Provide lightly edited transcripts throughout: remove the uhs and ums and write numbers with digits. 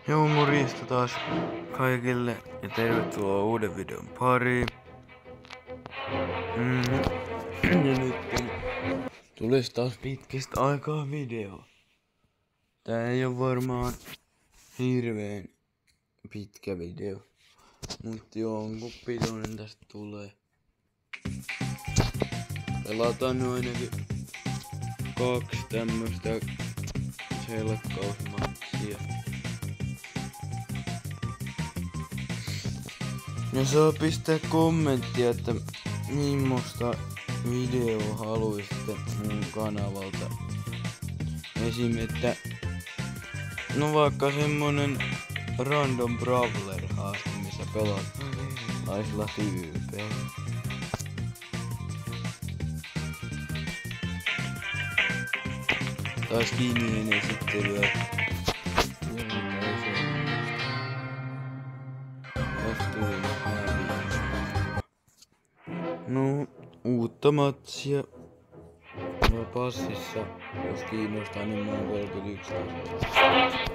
Joo, morjesta taas kaikille ja tervetuloa uuden videon pariin. Ja nytkin tulisi taas pitkistä aikaa video. Tää ei oo varmaan hirveen pitkä video, mut jonkun pituinen tästä tulee. Pelataan nyt ainakin 2 tämmöstä selkkausmatsia. Ja saa pistää kommenttia, että millaista videoa haluaisitte mun kanavalta. Esim. Että no vaikka semmonen random brawler haaste, missä pelaat naisilla tyypeillä. Tai skinien esittelyä. No, uutta matsia. No passissa, jos kiinnostaa, niin mä oon 31 tasolla.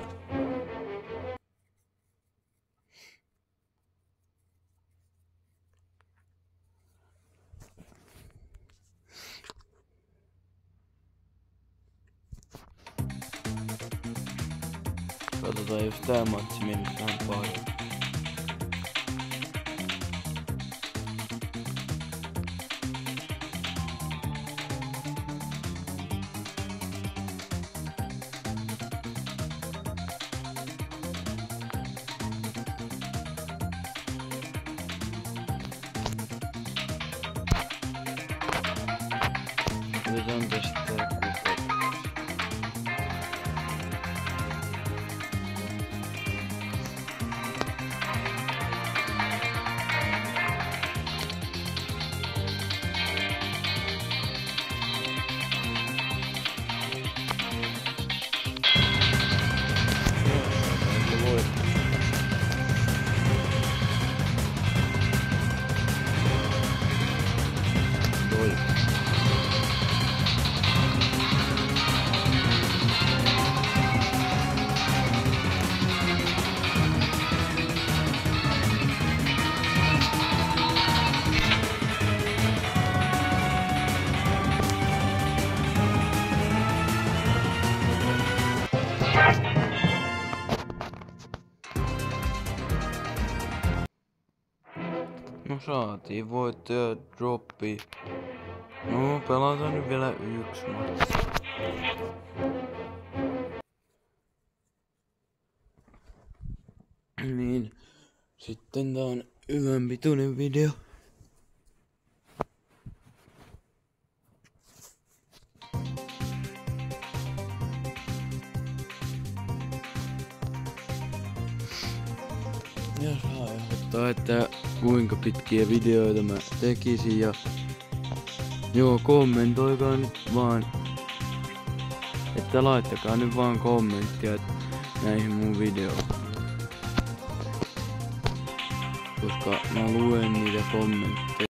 Katsotaan, jos tää matsi meni vähän paljon. Otetaan tästä kuva. No saatiin voittoja droppi. No pelataan nyt vielä 1 matsi. Niin, sitten tää on hyvän pituinen video. Ja saa ehdottaa, että kuinka pitkiä videoita mä tekisin ja joo, kommentoikaa nyt vaan, että laittakaa nyt vaan kommenttia näihin mun videoihin, koska mä luen niitä kommentteja.